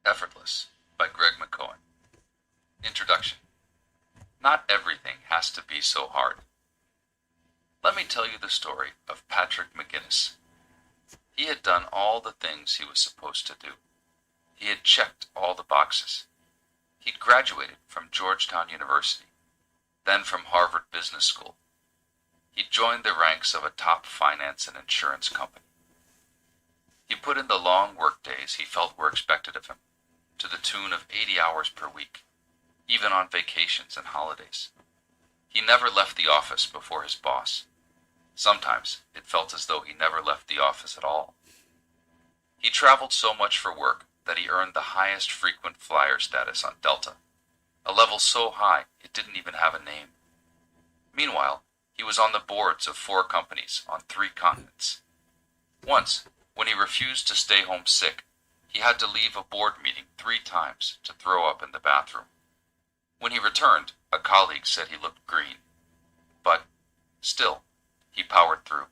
Effortless by Greg McKeown. Introduction. Not everything has to be so hard. Let me tell you the story of Patrick McGinnis. He had done all the things he was supposed to do. He had checked all the boxes. He'd graduated from Georgetown University, then from Harvard Business School. He'd joined the ranks of a top finance and insurance company. He put in the long work days he felt were expected of him, to the tune of 80 hours per week, even on vacations and holidays. He never left the office before his boss. Sometimes it felt as though he never left the office at all. He traveled so much for work that he earned the highest frequent flyer status on Delta, a level so high it didn't even have a name. Meanwhile, he was on the boards of 4 companies on 3 continents. Once, when he refused to stay home sick, he had to leave a board meeting 3 times to throw up in the bathroom. When he returned, a colleague said he looked green. But, still, he powered through.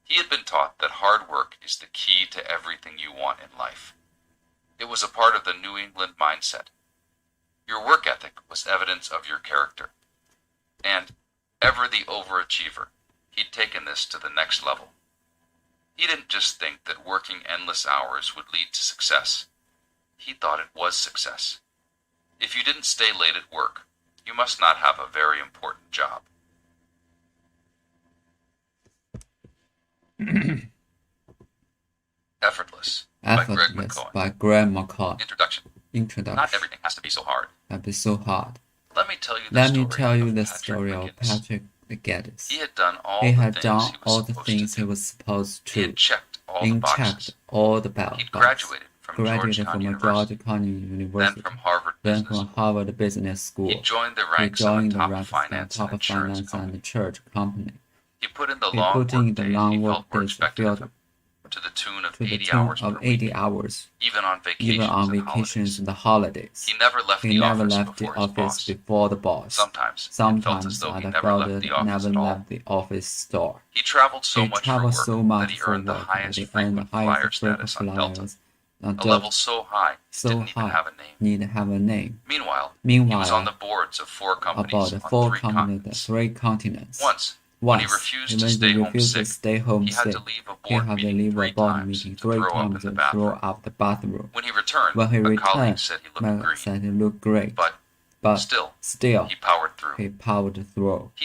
He had been taught that hard work is the key to everything you want in life. It was a part of the New England mindset. Your work ethic was evidence of your character. And, ever the overachiever, he'd taken this to the next level. He didn't just think that working endless hours would lead to success. He thought it was success. If you didn't stay late at work, you must not have a very important job. Effortless by Greg McKeown. Introduction. Not everything has to be so hard. Let me tell you the story of Patrick McGinnis. He had done all the things he was supposed to. He had checked all the boxes. He graduated from Georgetown University, then from Harvard Business School. He joined the ranks of a top finance and church company. He put in the long work days he felt were expected of him, to the tune of 80 hours, even on vacations and holidays. He never left the office before the boss. Sometimes it felt as though he never left the office store. He traveled so much for work that he earned the highest frequent flyer status on Delta, a level so high it didn't even have a name. Meanwhile, he was on the boards of 4 companies on 3 continents. Once, when he refused to stay home sick, he had to leave a board meeting 3 times to throw up the bathroom. When he returned, a colleague said he looked great. But still, he powered through. He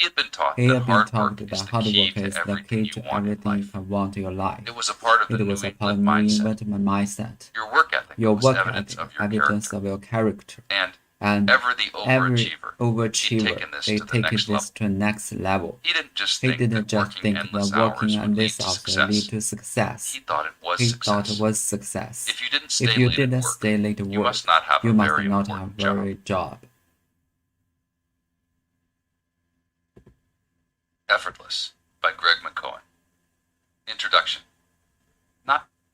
had been taught that hard work is the key to everything you want in your life. It was a part of the New England mindset. Your work ethic was evidence of your character. And ever the overachiever, he'd taken this to the next level. He didn't just think that working endless hours would lead to success. He thought it was success. If you didn't stay late at work, you must not have a very job. Effortless by Greg McKeown. Introduction.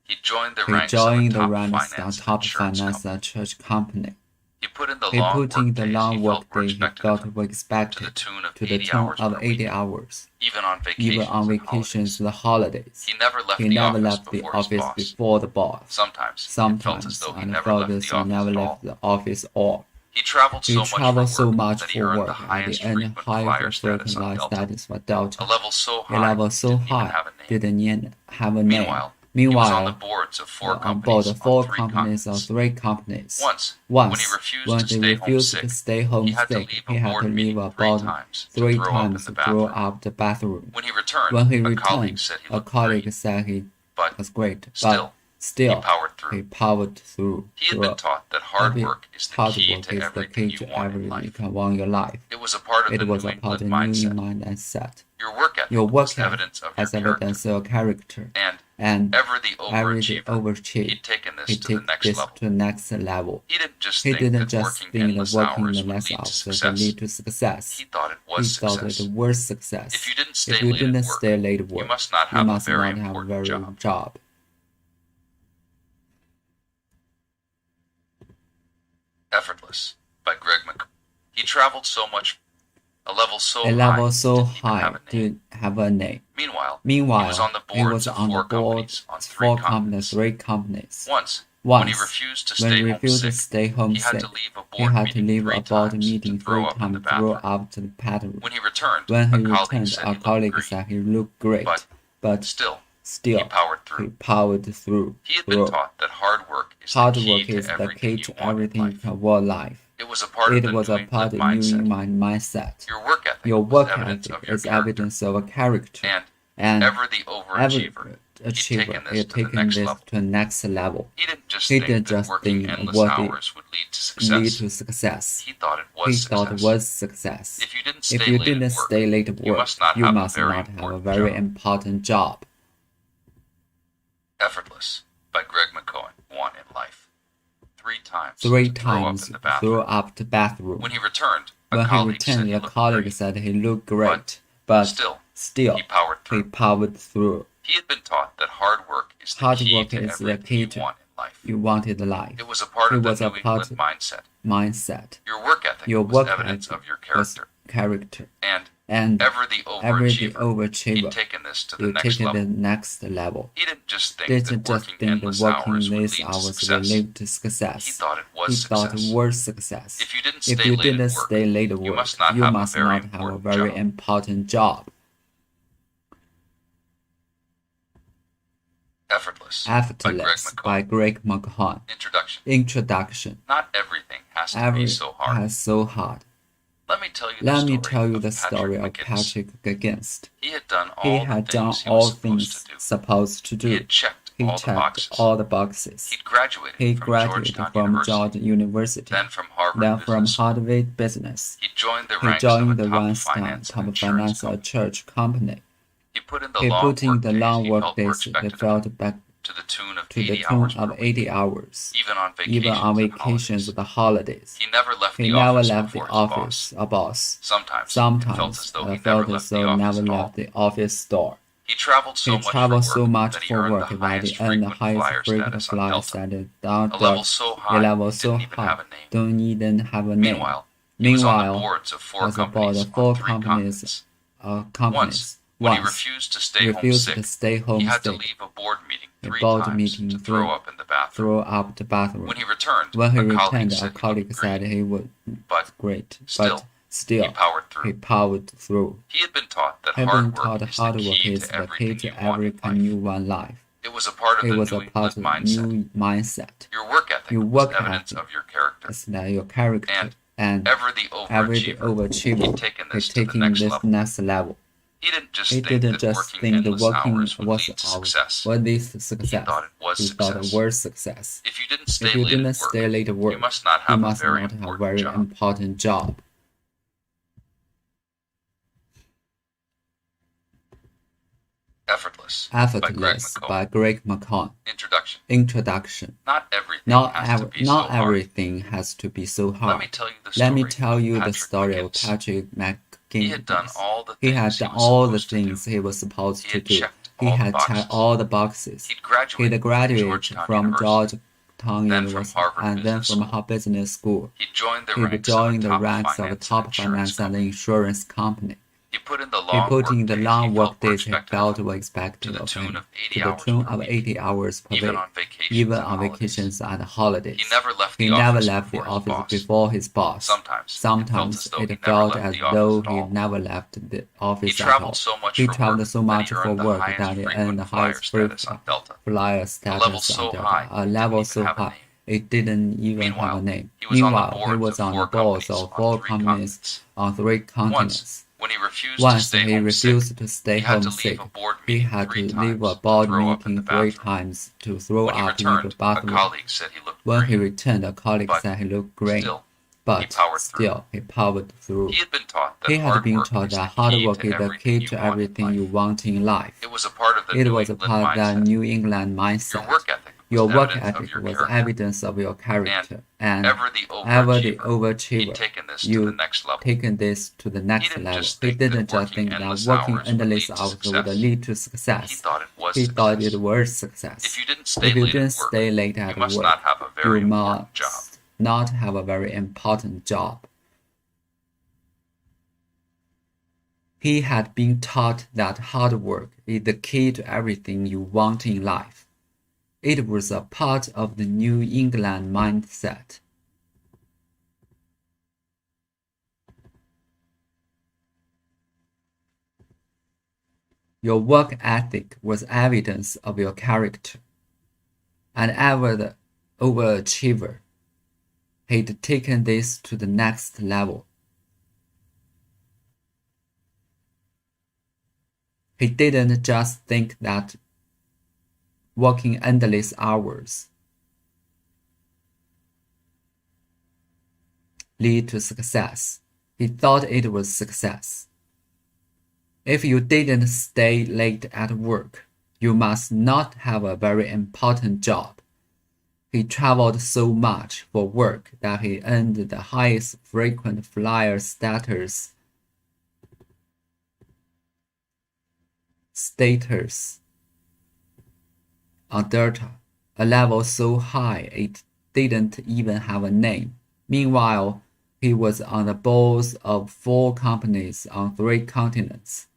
He joined the ranks of a top finance and church company. He put in the long work days he felt were expected, to the tune of 80 hours, even on vacations and holidays. He never left the office before the boss. Sometimes it felt as though he never left the office at all. He traveled so much for work that he earned the highest frequent flyer status on Delta, a level so high it didn't have a name. Meanwhile, he was on the boards of 4 companies on 3 continents. Once, when he refused to stay home sick, he had to leave a board 3 times to throw up the bathroom. When he returned, a colleague said he was great, but still, he powered through. He had been taught that hard work is the key to everything you want in your life. It was a part of the New England mindset. Your work ethic was evidence of your character. And ever the overachiever, he'd taken this to the next level. He didn't just think that working endless hours would lead to success. He thought it was success. If you didn't stay late at work, you must not have a very important job. Effortless by Greg McKeown. He traveled so much, a level so high to have a name. Meanwhile, he was on the boards of 4 companies on 3 continents. Once, When he Once, refused to when stay he home refused to sick, stay home he had sick, to leave a he board had to meeting leave 3 a board times to meeting throw three up in the times bathroom. throughout the bathroom. When he returned, When a he colleague returned, said a he looked colleague great, said he looked great, but still, he still, powered he through. powered through. He had been taught that hard work is the Hard key work to is the everything key you to want in everything you life. can want in life. It was a part of It the was New a part England of New mindset. England mindset. Your work ethic Your was work evidence ethic of your is character. evidence of a character, And and ever the every overachiever, he'd achiever taken this is to the taking next this level. to the next level. He didn't just He think didn't that just working think endless what it hours would lead to lead success. to success. He thought it He was thought it success. was success. If you didn't If stay you late didn't at work, stay late at you work, must not you have a must very not have a important very job. important job. Effortless by Greg McKeown won in life. 3 times Three to throw up times in the throw bathroom. up the bathroom. When he returned, When a he colleague said returned, he a looked colleague great, said he looked great, but still, he powered he through. powered through. He had been taught that hard work is the Hard key work to is the everything key you to want in life. you wanted life. It was a part It of the was a New part England mindset. mindset. Your work ethic Your was work evidence ethic of your was character. character, And and ever the every the overachiever, he'd overachiever, taken this to the you next take it to level. the next level. He didn't just think Didn't that just working think that endless working hours would these lead to hours will success. lead to He success. thought it was He thought it success. was success. If you didn't If stay you late didn't at work, stay late at you work, must not you have a must very not have a important very job. important job. Effortless Effortless by Greg McKeown. Introduction. Introduction. Not everything has to be so hard. Has so hard. Let me tell you the story of Patrick McGinnis. He had done He all had the done things he all was things supposed to do. supposed to He do. had checked He all the checked boxes. all the boxes. He'd graduated He from graduated Georgetown from University, Georgia University, then from Harvard then from Business School. Harvard Business. He joined the He ranks joined of the a top ranks finance top and insurance finance company. church company. He put in the He long put in the long work work days days. he He felt expected of him, felt back to the tune of to the 80 tune hours per of week, 80 hours, even on even on vacations vacations and or holidays. the holidays. He never left He the never office left the before his office, boss. a boss. Sometimes it felt as though I he never felt as left the though office never at all. left the office door. He traveled He so traveled so much much that he for earned work the that highest he earned the frequent highest flyer frequent status on flyer Delta, status a on level so a high level it so didn't even high, have a name. don't even have a name. Meanwhile, he was on the Meanwhile, boards of 4 was aboard companies the 4 on 3 companies, continents. When he refused to stay home sick, he had to leave a board meeting 3 times to throw up in the bathroom. throw up the bathroom. When he returned, a colleague said he would but great, still, still he powered through. he powered through. He had been taught that Having hard taught work is hard the work key is to the key everything to you want in everything life. you want in life. It was a part of It the was New a part England of mindset. new mindset. Your work ethic Your was work evidence ethic of your character. is that your character, and Ever the every the overachiever, he'd overachiever taken is this to the taking next this level. next level. He didn't just He think didn't that just working think the endless working hours would was lead to success. what leads to He success. thought it was He thought it success. was success. If you didn't If stay you late didn't at work, stay late at work, you must not you have a must very not have a important very job. important job. Effortless By Greg McKeown. Introduction. Not everything has to be so hard. Not everything has to be so hard. Let me tell you the story of Patrick McGinnis. He had done all the things he was supposed to do. He had checked all the boxes. He'd He graduated from Georgetown University and then from School. Harvard Business School. He joined the He joined the ranks of a ranks top finance and insurance company. He put in the He put in the long work days he felt were to expected the of tune him, of to 80 the hours tune per of week, 80 hours per even week, on vacations even and on holidays. vacations and holidays. He never left He the never office left the before his office boss. before his boss. Sometimes it felt as though he all. never left the He office at all. traveled so much He for traveled work so much that he for earned the work highest that he frequent earned the flyer highest status on Delta. flyer level status so on Delta, high, a it level didn't so even have a high name. it didn't even have a name. He was on the Meanwhile, he was on the boards boards of of 4 three companies on 3 continents. When he refused Once to stay he home refused sick, to stay he had home to sick. leave a board He meeting had to 3 leave a times board to throw up in the meeting 3 bathroom. times to throw When he up in the returned, a bathroom. colleague said he looked When he great, returned, a colleague but said he looked great, still, but powered still he powered through. he had been taught that He had hard been work taught is that the hard key work to is the everything key you to want in everything you life. want in life. It was a part of the It New was a England part of that mindset. New England Your mindset. work ethic Your was work evidence of ethic your was character. evidence of your character, and Ever the ever the overachiever, he'd overachiever, taken this to you the next level. taken this to the next didn't level. just He think that didn't just working think that endless working hours would endless lead to hours would success. lead to He success. thought it was He thought success. it was success. If you didn't If stay you late didn't at work, stay late you at must work, not have a very you important job. must not have a very important job. He had been taught that hard work is the key to everything you want in life. It was a part of the New England mindset. Your work ethic was evidence of your character. An avid overachiever, he'd taken this to the next level. He didn't just think that working endless hours lead to success. He thought it was success. If you didn't stay late at work, you must not have a very important job. He traveled so much for work that he earned the highest frequent flyer status on Delta, a level so high it didn't even have a name. Meanwhile, he was on the boards of 4 companies on 3 continents.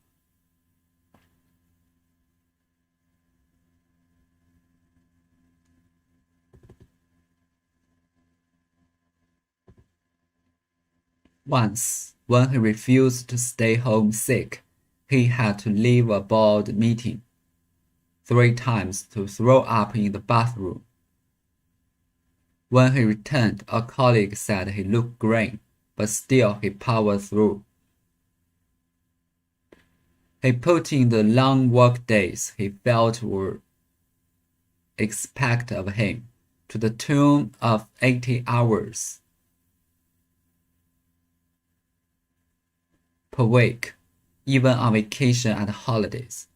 Once, when he refused to stay home sick, he had to leave a board meeting 3 times to throw up in the bathroom. When he returned, a colleague said he looked green, but still he powered through. He put in the long work days he felt were expected of him, to the tune of 80 hours per week, even on vacation and holidays.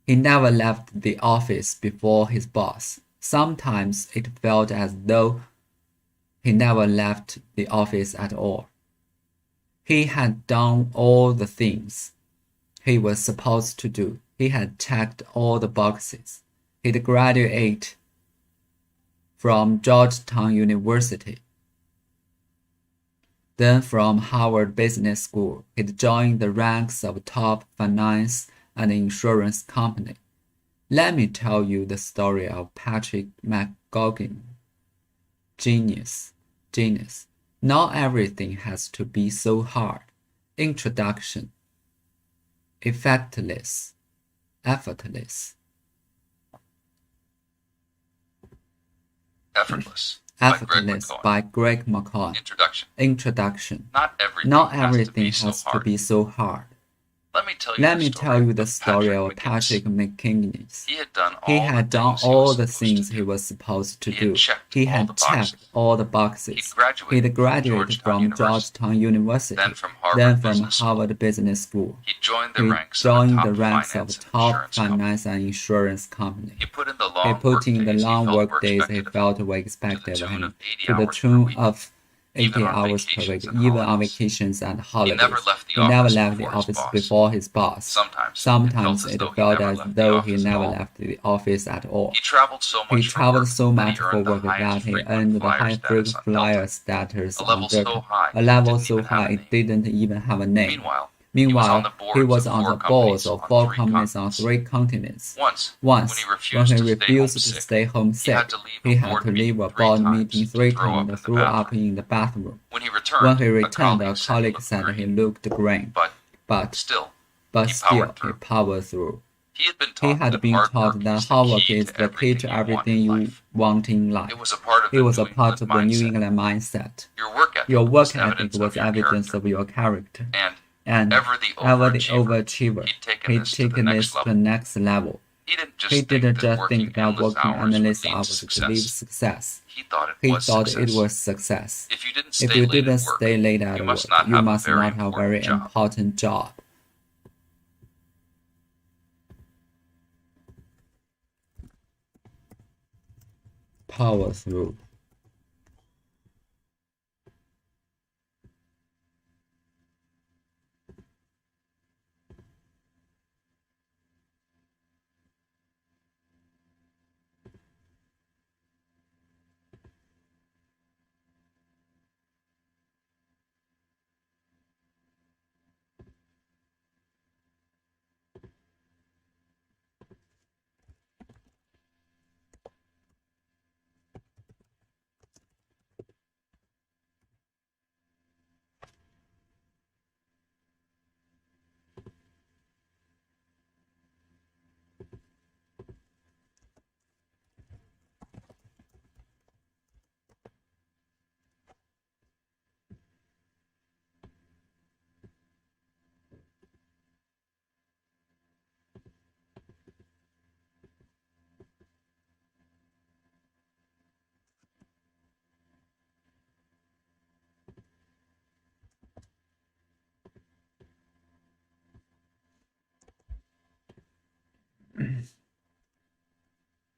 He never left the office before his boss. Sometimes it felt as though he never left the office at all. He had done all the things he was supposed to do. He had checked all the boxes. He'd graduated from Georgetown University. Then from Harvard Business School, he'd joined the ranks of top finance and insurance company. Let me tell you the story of Patrick McGowan. Genius. Not everything has to be so hard. Introduction. Effortless. Effortless. By Greg McCoy. Introduction. Not everything has to be so hard. Let me tell you the story of Patrick McGinnis. He had done all the things he was supposed to do. He had checked all the boxes. He graduated from Georgetown University, then from Harvard Business School. He joined He the the ranks of top finance and insurance company. He put in the long work days he felt were expected of him, to the tune of 80 hours per week, even on vacations and holidays. He never left the office before his boss. Sometimes it felt as though he never left the office at all. He traveled so much for work that he earned the high frequent flyer status on Delta, a level so high it didn't even have a name. Meanwhile, he was on the boards of 4 companies on 3 continents. Once, when he refused to stay home sick, he had to leave a board meeting 3 times to throw up in the bathroom. When he returned, a colleague said he looked green, but still he powered through. He had been taught that hard work is the key to everything you want in life. It was a part of the New England mindset. Your work ethic was evidence of your character. And ever the overachiever, he'd taken this to the next level. He didn't just think that working endless hours to lead success. He thought it was success. If you didn't stay late at work, you must not have a very important job. Power through.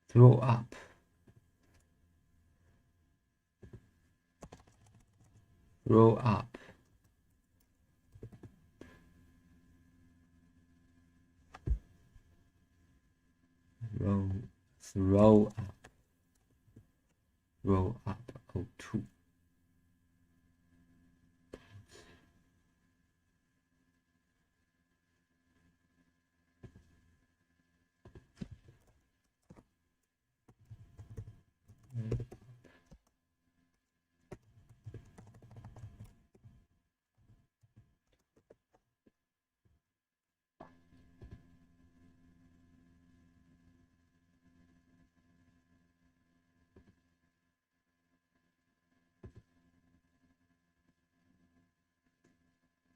Throw up. Throw up. Throw up. Throw up. O2.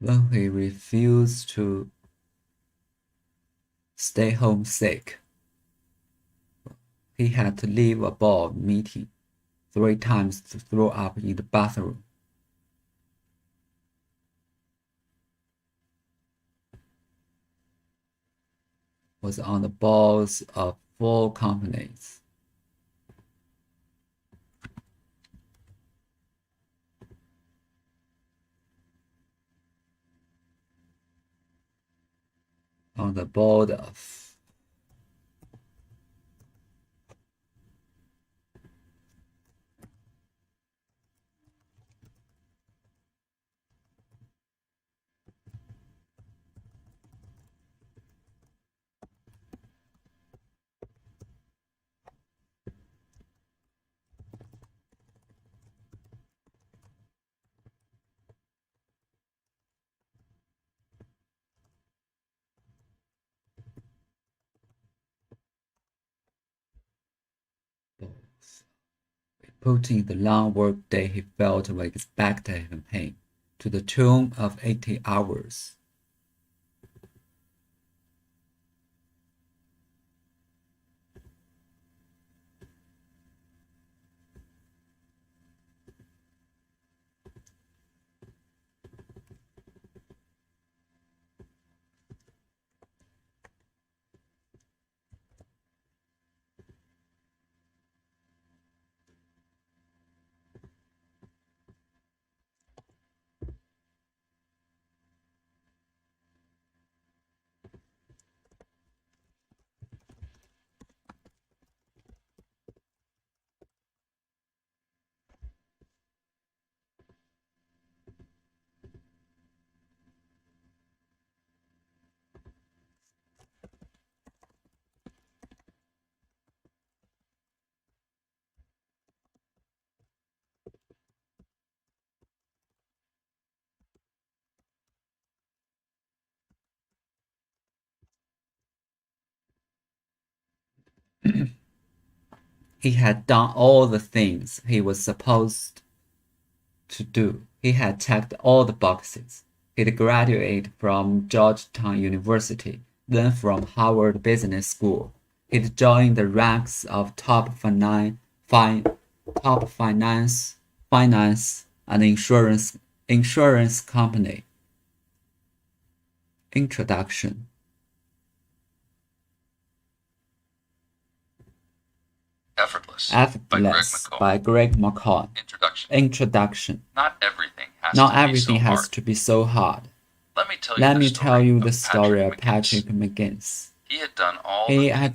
When he refused to stay home sick, he had to leave a board meeting 3 times to throw up in the bathroom. Was on the boards of 4 companies. On the board of boards. Reporting the long work day he felt with expected pain, to the tune of 80 hours. He had done all the things he was supposed to do. He had checked all the boxes. He'd graduated from Georgetown University, then from Harvard Business School. He'd joined the ranks of top finance and insurance company. Introduction. Effortless, Effortless by Greg McCall. Introduction. Not everything has to be so hard. Let me tell you the story of Patrick McGinnis. He had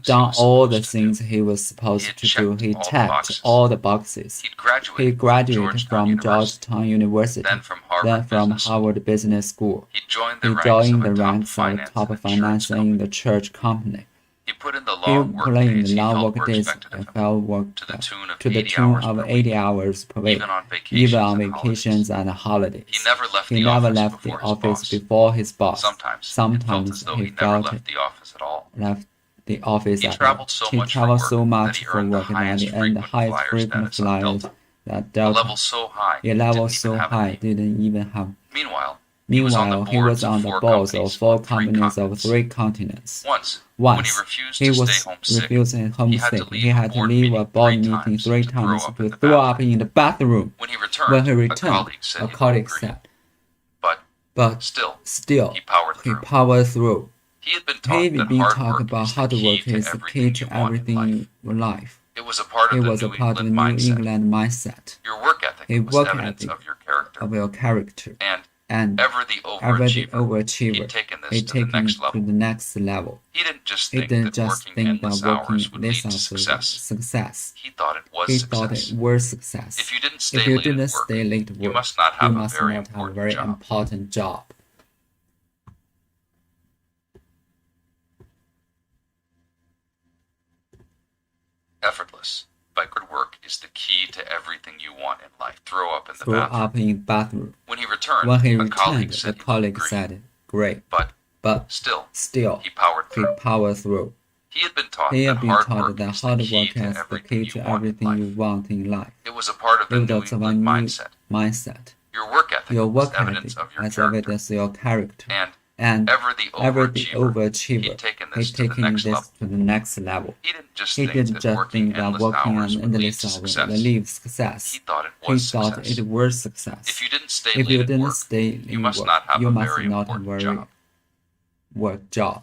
done all the things he was supposed to do. He checked all the boxes. He graduated from Georgetown University, then from Harvard Business School. He joined the ranks of top finance in the church company. He put in the He long put in the he long felt work were days expected of and him, felt work to the tune of 80 hours per week, even on vacations and holidays. He never left the office before his boss. Sometimes it felt as though he never left the office at all. the office He at all. traveled so He much for traveled work so that much he for earned the work that he highest earned the frequent highest flyer frequent status on flyer Delta, that a Delta. level so high A it level didn't even so have a high name. didn't even have. Meanwhile, he was on the Meanwhile, he was boards of on the 4 boards of companies 4 on 3 companies of continents. 3 continents. Once, when he Once, refused he to stay was homesick, refusing he had to homesick. He leave a had to board leave a meeting board 3 meeting times 3 to throw times up in to the throw up bathroom. in the bathroom. When he When he returned, returned, a a colleague colleague said said, he'd agree, but but still, he powered he through. powered through. He had been He taught that had been hard talking work about is the hard key work to is the key everything you to want in life. everything in life. It was a part It of the was a New part of the England New mindset. England mindset. Your work ethic A was work evidence ethic of your character. of your character. And And ever the ever the overachiever, he'd overachiever, taken this he to the taken next it to level. the next level. He didn't just He think didn't that just working think that endless working hours would this lead to hours was success. success. He thought it was He thought it success. was success. If you didn't If stay you late didn't at work, stay late to you work, must not you have a must very not have a important very job. important job. Effortless, but good work is the key to everything you want in life. Throw up in the Throw bathroom. up in the bathroom. When he returned, When he a colleague returned, a said he would colleague agree, said, "Great," but but still, still, he powered he through. powered through. He had been taught He that had been hard taught work that is the hard key work to is the everything key you to want in everything you life. want in life. It was a part of the It New was a England new mindset. mindset. Your work ethic Your was work evidence ethic of your as character. evidence of your character. And And ever the ever the overachiever, overachiever, he'd taken he this to the taking next this level. to the next level. He didn't just He think didn't that just working think that endless working hours an would lead endless to hours would success. lead He success. thought it He was thought success. it was success. If you didn't stay If late you at didn't work, stay you in must work, not have you a must very not have important very job. work job.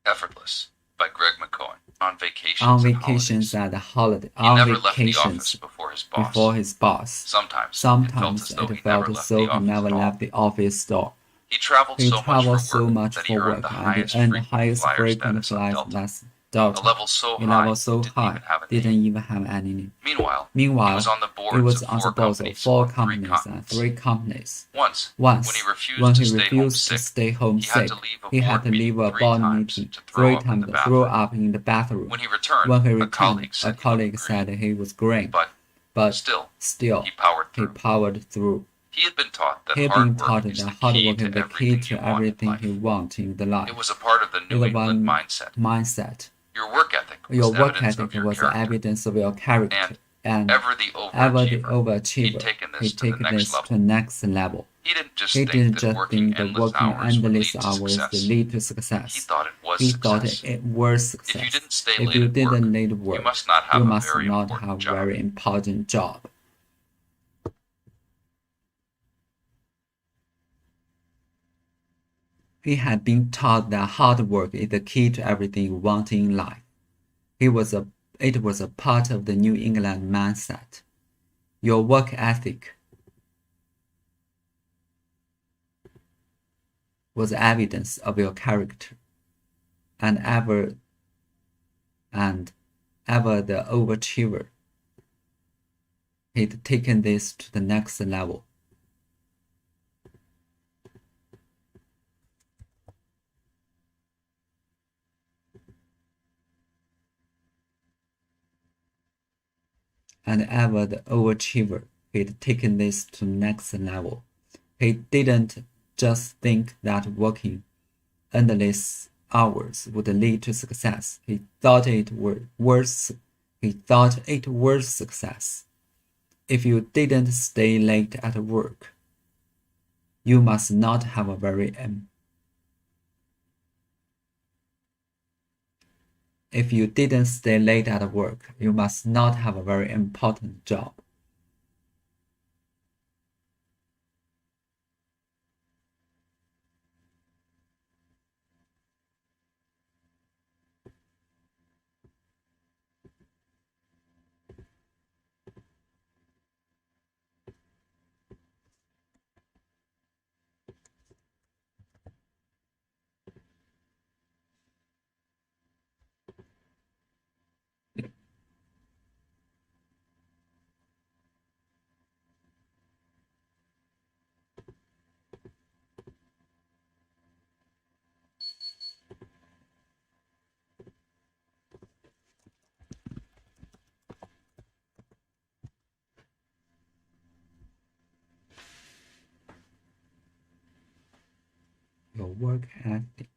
Effortless by Greg McKeown. On vacations On and vacations holidays. and holiday, He on never left the vacations office before his boss. before his boss. Sometimes it felt as though he never left so the he office never at all. left the office door. He traveled He so much traveled for so work much that he for earned work the and he highest earned the frequent highest flyer frequent status on flights Delta, that's a Delta. level so A high level so it didn't high even have a didn't name. even have any name. Meanwhile, he Meanwhile, was on the it boards was of on the 4 boards of companies 4 on 3 companies and continents. 3 companies. Once, Once, when he refused when to he stay refused to homesick, stay he had homesick, to leave a he had board to meeting leave a 3 board times meeting to 3 throw up in times the to throw bathroom. up in the bathroom. When he returned, When he a returned, colleague a said he would colleague agree, said he was green, but still, he powered he through. powered through. He had been taught that He had been hard taught work is that the hard key work to is the key everything to you want in everything life. you want in the It life. was a part of the New It's England one mindset. Your work ethic Your was work evidence ethic of your was the character. evidence of your character. And Ever the ever the overachiever, he'd overachiever, taken he this to the taken next this to the level. next level. He didn't just He think didn't that just working think that endless working hours would endless lead to hours would success. lead to He success. thought it was He thought success. it was If success. you didn't stay If late you at work, didn't need you work, must not you have a must very not important have a job. very important job. He had been taught that hard work is the key to everything you want in life. It was a part of the New England mindset. Your work ethic was evidence of your character, and ever the overachiever, he'd taken this to the next level. And ever the overachiever, he'd taken this to the next level. He didn't just think that working endless hours would lead to success. He thought it was success. If you didn't stay late at work, you must not have a very If you didn't stay late at work, you must not have a very important job. work ethic.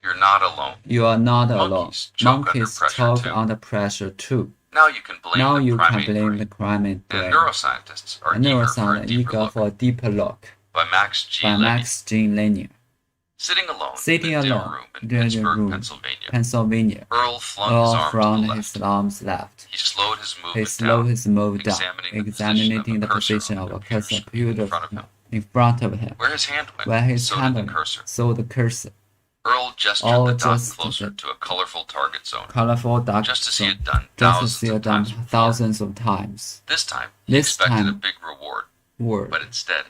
You're not alone. You are not alone. Monkeys Choke under pressure too. Now you can blame Now the you primate can blame brain. the primate brain. And neuroscientists are And eager for a neuroscience deeper eager look. for a deeper look. By Max G. By Levy. Max G. Levy. Sitting alone Sitting in a dim alone room in in a Pittsburgh, room, Pennsylvania. Pennsylvania. Earl flung Earl his arms flung to the his left. arms left. He slowed his He movement slowed down, his move down, examining the position of a cursor in front of him. in front of him. Where his hand went, Where his so hand did the went, cursor. so the cursor. Earl gestured Earl the dot gestured closer the to a colorful target zone, colorful dark just as he zone, had done just as he had done before. thousands of times. This time, he This expected a time, big reward, word, but instead,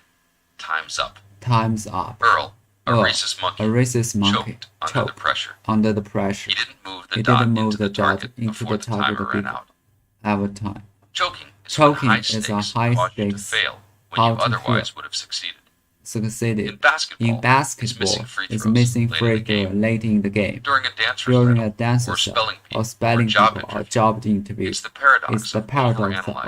time's up. time's up. Earl, A rhesus a monkey rhesus monkey choked under the pressure. under the pressure. He didn't move the He dot didn't move into the the target dot into before the the timer target ran before out. every time. Choking is when Choking high is a stakes high cause you to stakes fail when how you to otherwise would have succeeded. succeeded. In basketball, In basketball, it's missing free throws late in the game. during a dance During recital, a dance or recital, spelling bee, or spelling or job bee, or interview. job interview. It's the paradox It's the of paradox of overanalyzing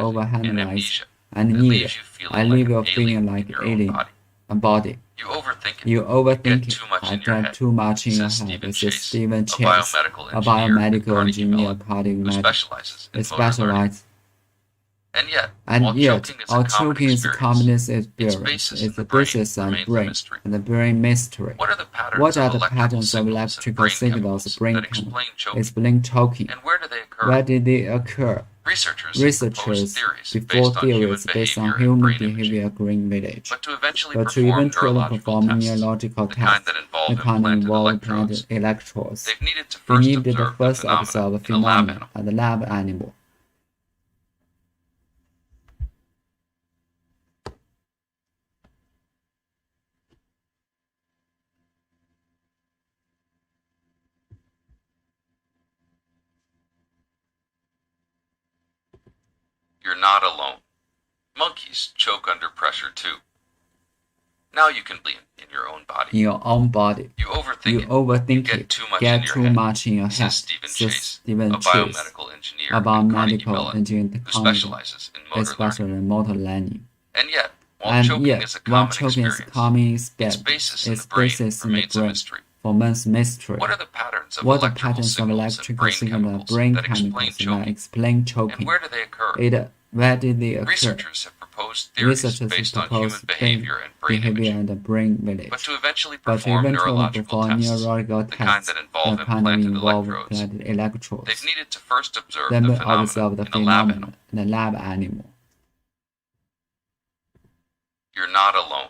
and overanalyzing amnesia and that neither. leaves you I feeling leave like you an feeling alien like in your own alien body. body. You overthink it. You You overthink get it. too much I in your get head, too much in your says head. Stephen This is Chase, Stephen a Chase, biomedical a engineer at biomedical Carnegie engineer, Mellon, Carnegie who Mellon, specializes in who motor learning. specializes. And yet, And while yet, choking is our a common choking is a experience, common its experience. basis It's in the the brain basis and remains a brain mystery. and the brain mystery. What are the patterns What are of the electrical patterns of signals and electrical brain signals, chemicals brain that chemicals, explain choking? explain choking? And where do they occur? Where did they occur? Researchers have proposed Researchers theories before based on human theories based on behavior and human brain imaging. behavior green village. But to eventually But to perform eventually neurological perform tests, neurological the kind tests, that involve the kind that implanted involve electrodes, implanted electrodes, they've needed to they first needed to observe the first observe the phenomena in a lab phenomenon animal. at the lab animal. You're not alone. Monkeys choke under pressure too. Now you can be in your own body. In your own body. You overthink You it. overthink You get it. too much Get in your too head, much in your head. says Stephen Says Chase, Stephen a Chase, biomedical engineer a at Carnegie biomedical Mellon, engineer who at Carnegie, specializes in motor learning. especially in motor learning. And yet, while And choking yet, is a while common choking is experience, common its experience, basis in its the brain basis in the remains a brain mystery. remains mystery. What are the patterns of What are electrical patterns of signals and electrical brain signals and chemicals brain that explain chemicals that choking? explain And choking? where do they occur? Where did they occur? Researchers have proposed theories Researchers based on propose human behavior and brain behavior imaging. and brain village. But to eventually But to perform eventually neurological perform tests, neurological the kind tests, that involve the kind that implanted involve electrodes, implanted electrodes, they've needed to first observe then the observe the phenomenon in a lab animal. phenomenon in a lab animal. You're not alone.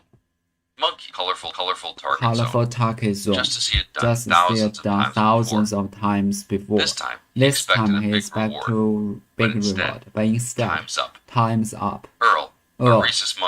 Monkey, colorful target Colorful zone. target zone. Just to see it done Just to see it thousands of done times thousands before. of times before. This time he he expected expected a big big reward. reward, but instead, Time's up. time's up. Earl, Earl,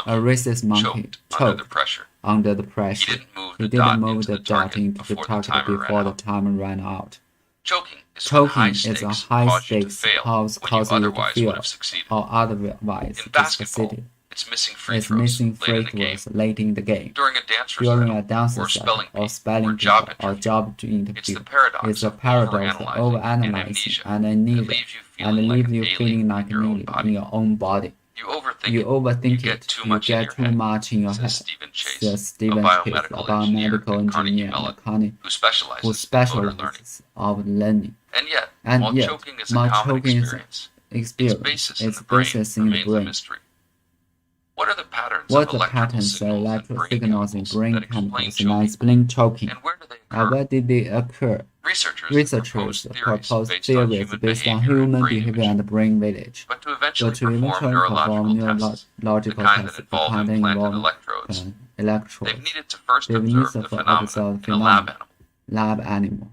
a rhesus monkey, choked under the pressure. under the pressure. He didn't move He the didn't dot move into the the dot target into the before the target timer before ran the out. time ran out. Choking is when Choking high is a stakes high cause you to stakes fail cause when you you to otherwise fail would have succeeded. or otherwise In to basketball, succeed. it's missing free It's throws missing late in free the game. throws late in the game. During a dance During recital, a dance or recital, spelling or bee, spelling or bee, job or interview. job It's the interview. paradox It's a of paradox of overanalyzing overanalyzing and and amnesia amnesia that leaves and you leave you feeling feeling like like an an alien alien in your own body. You overthink You it. overthink You it. get too You much in get your too head, much in your says head. Stephen Chase, Says Stephen a Chase, a biomedical biomedical engineer engineer at at Carnegie Carnegie, Mellon, who who specializes in motor learning. specializes of learning. And yet, And while yet, choking is a while common choking is experience, experience, its its basis in the brain basis in the remains a brain. mystery. What are the patterns What of the electrical patterns of signals and electrical brain signals in chemicals brain that explain chemicals that choking? explain choking? And where do they occur? Where did they occur? Researchers have proposed theories based on human behavior imaging. and brain village. But to But eventually to eventually perform perform neurological tests, the neurological kind tests, that the involve kind that implanted involve electrodes, they've electrodes, needed to first they've needed observe the to observe phenomenon the in a lab animal. lab animal,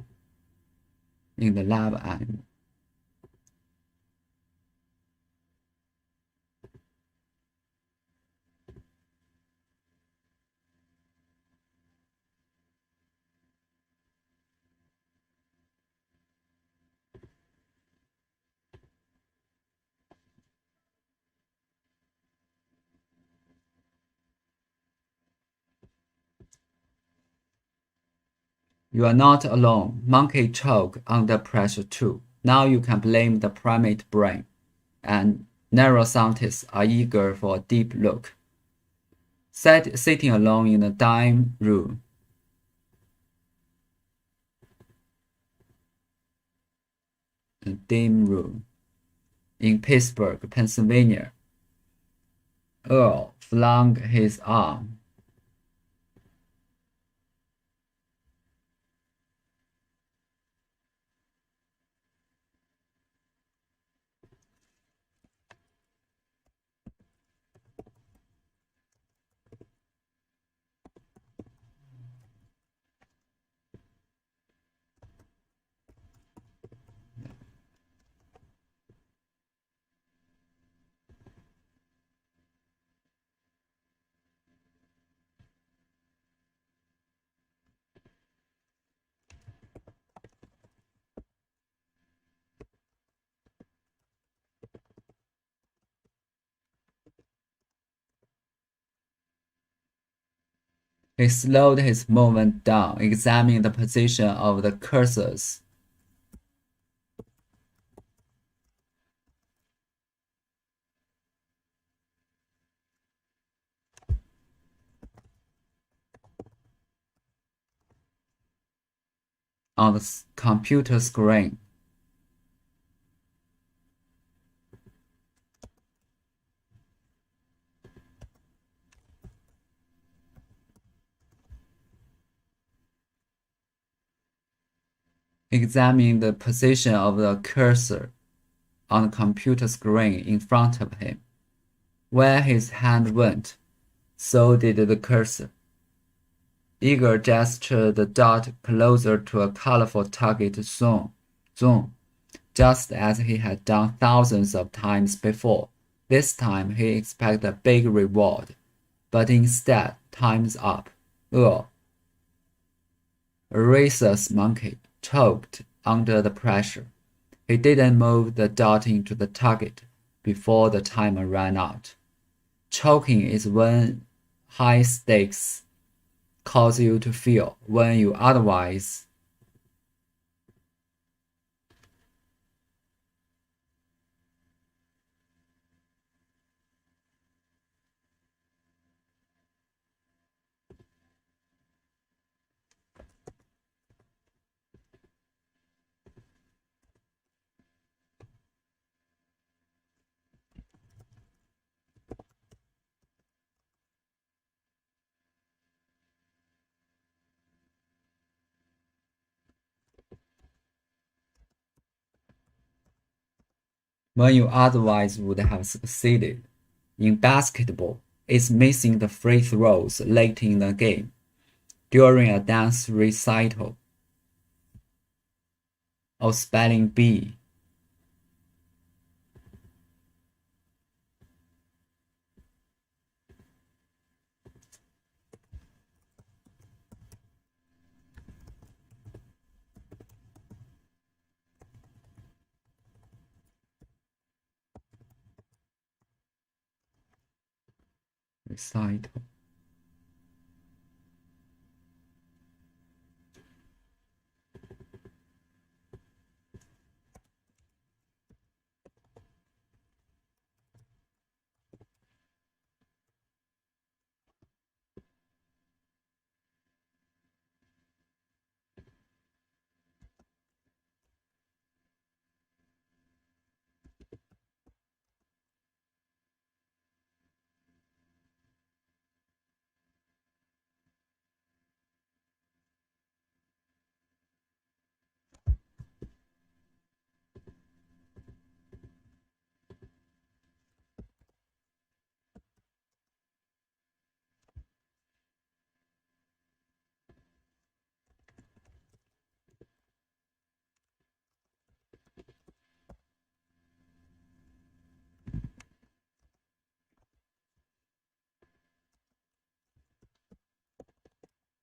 in the lab animal. You are not alone. Monkey choke under pressure too. Now you can blame the primate brain, and neuroscientists are eager for a deep look. Sitting alone in a dim room, in Pittsburgh, Pennsylvania, Earl flung his arm. He slowed his movement down, examining the position of the cursors. On the computer screen. Examining the position of the cursor on the computer screen in front of him. Where his hand went, so did the cursor. Igor gestured the dot closer to a colorful target zone, just as he had done thousands of times before. This time he expected a big reward, but instead, time's up. Ugh. A rhesus monkey choked under the pressure. He didn't move the dot into the target before the timer ran out. Choking is when high stakes cause you to feel when you otherwise would have succeeded. In basketball, it's missing the free throws late in the game, during a dance recital, or spelling bee. Recital.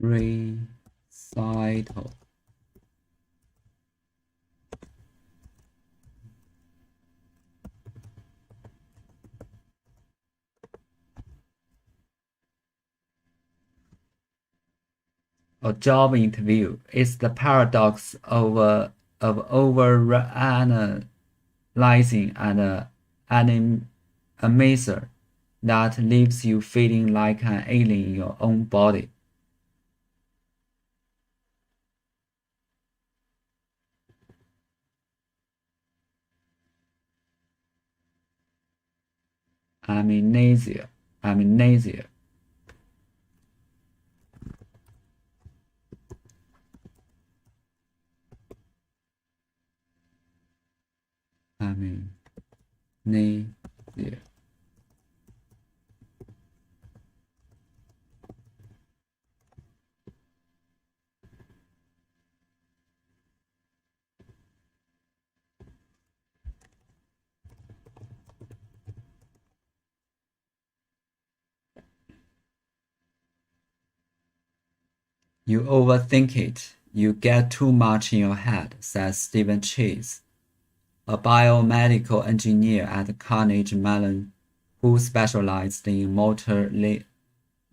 Recital. A job interview is the paradox of overanalyzing an amateur that leaves you feeling like an alien in your own body. Amnesia. Amnesia. Amnesia. You overthink it. You get too much in your head, says Stephen Chase, a biomedical engineer at Carnegie Mellon who specialized in motor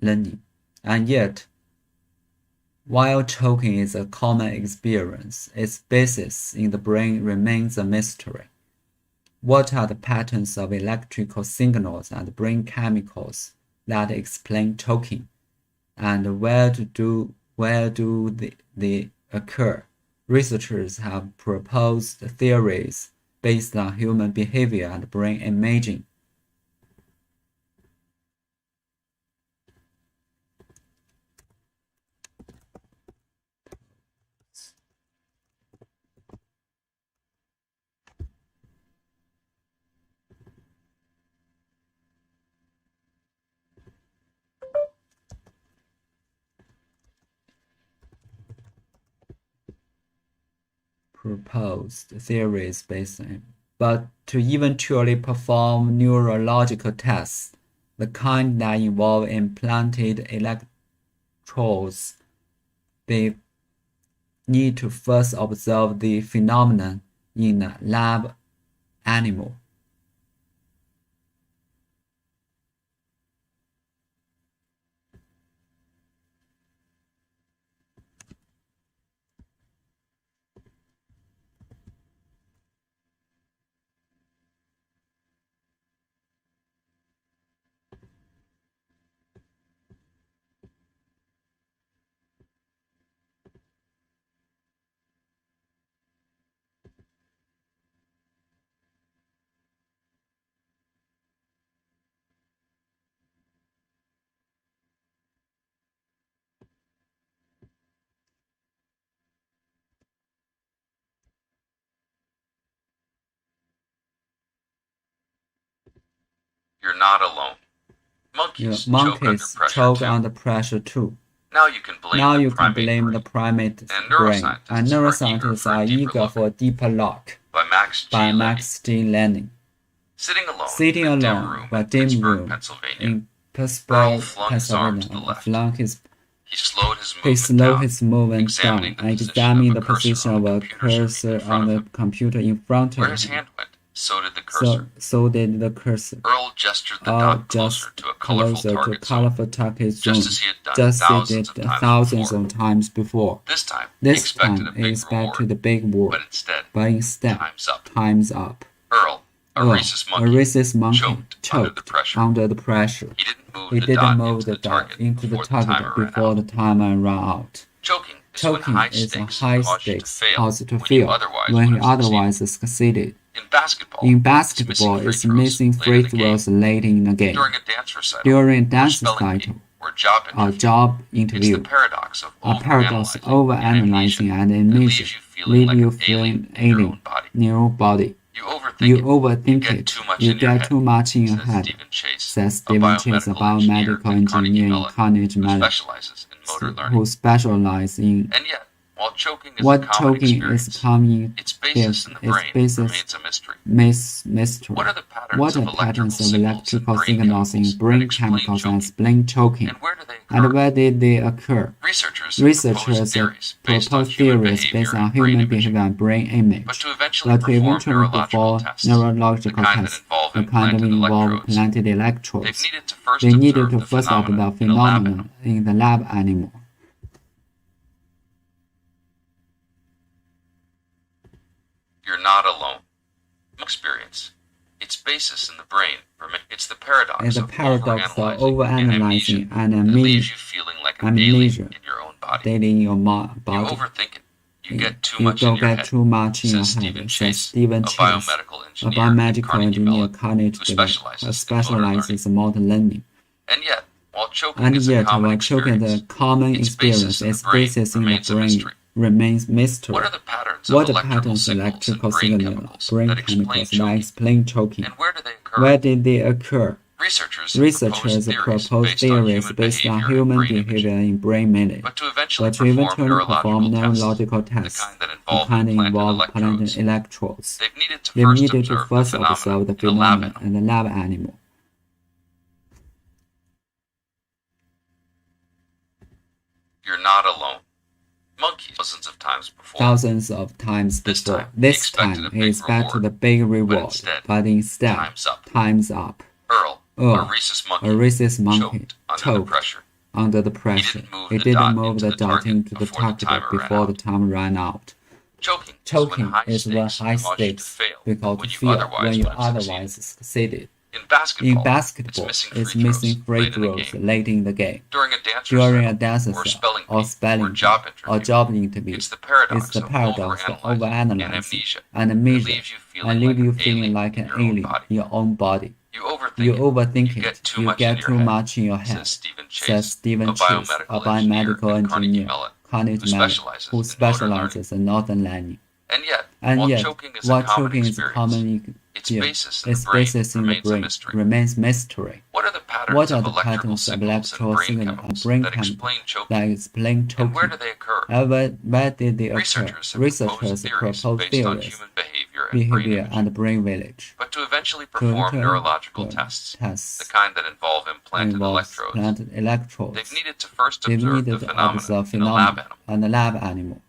learning. And yet, While choking is a common experience, its basis in the brain remains a mystery. What are the patterns of electrical signals and brain chemicals that explain choking? And where do they occur? Researchers have proposed theories based on human behavior and brain imaging. Proposed theories based on, but to eventually perform neurological tests, the kind that involve implanted electrodes, they need to first observe the phenomenon in a lab animal. You're not alone. Monkeys Monkeys choke under pressure too. Now you can blame the primate and brain, and neuroscientists are eager for a deeper look by Max G. Lanning. Sitting alone in a dim room in Pittsburgh, Pennsylvania, flung his he slowed his movement down and examined the position of a cursor on the computer in front of Where his him. hand went, so did the cursor. So did the cursor. Earl gestured the dot closer to a colorful target zone, zone, just as he had done thousands of times before. This time, This he time, he expected a big reward, but instead, time's up. Earl, a rhesus monkey, choked under the pressure. He didn't move the dot into the target before the timer ran out. Choking Choking is a high-stakes cause to when fail when he otherwise succeeded. In In basketball, it's missing free throws late in the game. During a During a dance dance recital, recital or job or interview, job it's interview, the paradox of a paradox overanalyzing and that amnesia leave you feeling alien in your own body. You overthink it. You get too much in your head, says Stephen Chase, a biomedical engineer in Carnegie Mellon, who specializes in And yet, while choking is what a common choking is experience, coming its basis in the brain basis remains a mystery. mystery. What are the patterns What of are patterns of electrical electrical signals in brain chemicals and explain choking? And where do they And occur? where did they occur? Researchers Researchers propose propose theories based on human behavior and brain but image, to eventually but to eventually perform perform tests, neurological the kind tests, that the kind that involve electrodes. planted electrodes. They They needed needed to to first observe the phenomenon in the lab animal. You're not alone. Experience. Its basis in the brain. It's the paradox It's a of paradox of overanalyzing overanalyzing and that leaves you feeling like an alien in your own body. daily in your You body. overthink it. You get too You much in don't your get head. too much in your Says head, Stephen says Chase, Stephen a Chase, biomedical a engineer, biomedical at engineer, Carnegie Carnegie Mellon, Mellon, who specializes in motor learning. And yet, while choking And is a yet, common while choking is a common its experience, its basis in the remains a brain mystery. remains mystery. What are the patterns What of are patterns of electrical signals, brain that explain chemicals that choking? explain choking? And where do they occur? Where did they occur? Researchers propose theories based on human behavior in brain image, but to but eventually to perform eventually perform neurological neurological tests, tests, the kind that involve planted electrodes. They've They needed needed to to first observe the phenomenon in the lab animal. You're not alone. Monkeys Thousands of times before. This time, he expected a big reward, but instead, time's up. Earl, A rhesus monkey, choked under the pressure. He didn't move the dot into the target before the time ran out. Choking is when high stakes because to fail when you otherwise succeeded. In In basketball, it's missing free throws late in the game. during a dance or spelling or bee, spelling or job bee, interview. or job interview. It's the paradox, It's the paradox of overanalyzing amnesia, and that amnesia leaves you feeling like an in your own alien body. in your own body. You You overthink You it. get You too much get in your too head, much in your head, says Stephen Chase, a biomedical engineer engineer, at Carnegie Mellon, Mellon, who specializes in northern learning. And yet, And while yet, choking is while a common choking is a experience, common its experience, basis in the brain remains mystery. What are the patterns What are of the electrical patterns of signals electrical and brain signals and chemicals brain that chemicals explain choking? that explain And choking? where do they occur? Where did they occur? Researchers have Researchers proposed proposed theories based on theories, human behavior and brain behavior, imaging. and brain village. But to eventually To perform enter neurological tests, the kind that involve implanted involves electrodes, planted electrodes. they've needed to first They've observe needed the to observe phenomena in a lab phenomena animal. and a lab animal.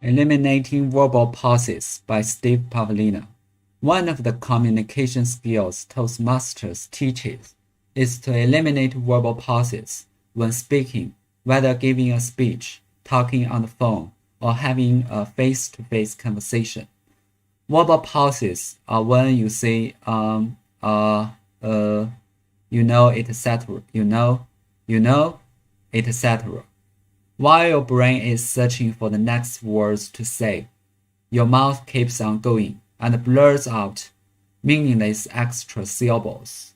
Eliminating Verbal Pauses by Steve Pavlina. One of the communication skills Toastmasters teaches is to eliminate verbal pauses when speaking, whether giving a speech, talking on the phone, or having a face-to-face conversation. Verbal pauses are when you say etc. etc. While your brain is searching for the next words to say, your mouth keeps on going and blurs out meaningless extra syllables.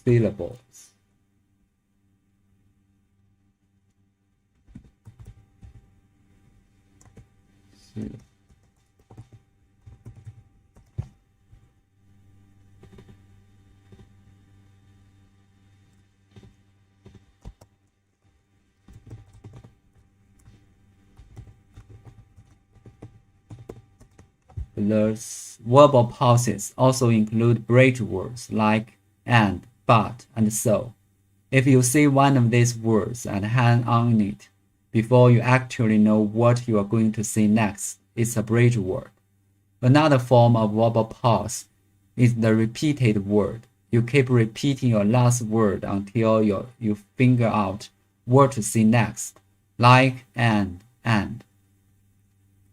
Syllables. Verbal pauses also include bridge words like and, but, and so. If you say one of these words and hang on it before you actually know what you are going to say next, it's a bridge word. Another form of verbal pause is the repeated word. You keep repeating your last word until you figure out what to say next, like and.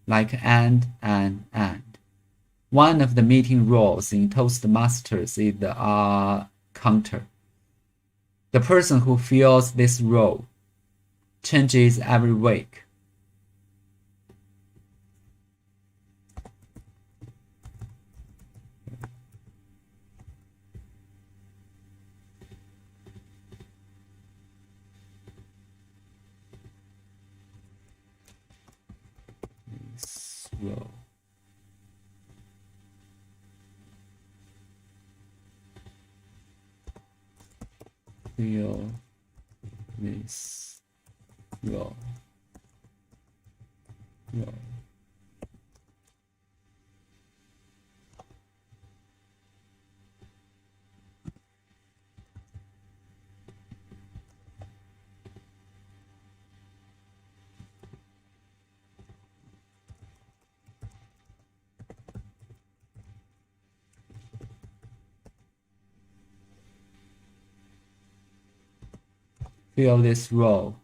Like and. One of the meeting rules in Toastmasters is the counter. The person who fills this role changes every week. This role. Fill this role. Fill this role.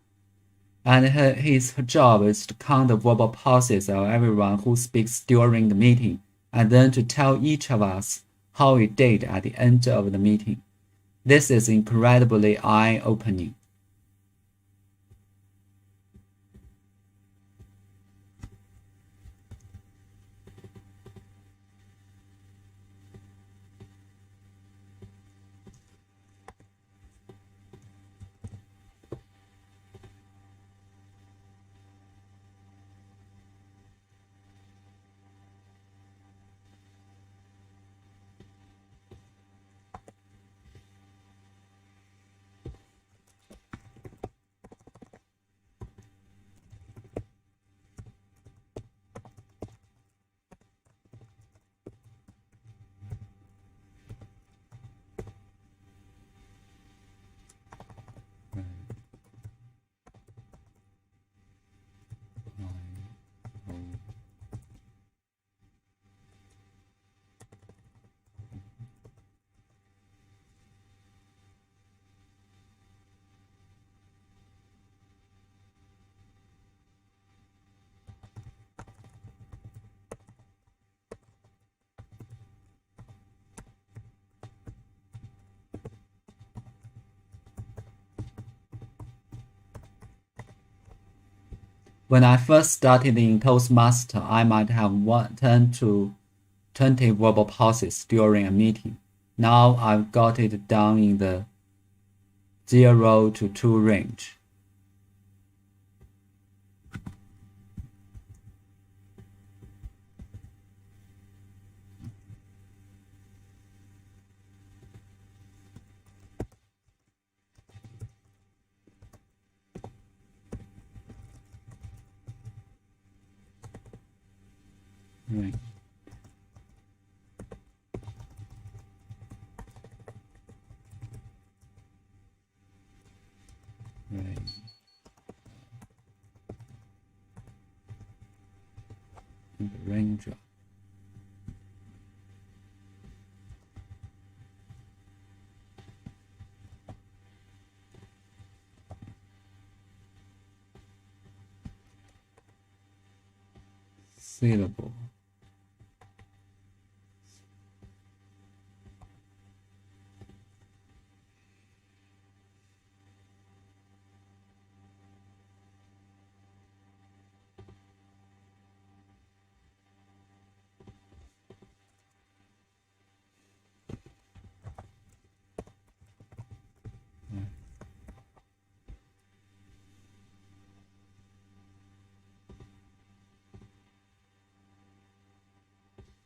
And his job is to count the verbal pauses of everyone who speaks during the meeting, and then to tell each of us how he did at the end of the meeting. This is incredibly eye-opening. When I first started in Toastmaster, I might have 10 to 20 verbal pauses during a meeting. Now I've got it down in the 0 to 2 range. Right. Right. And the raindrop. Syllable.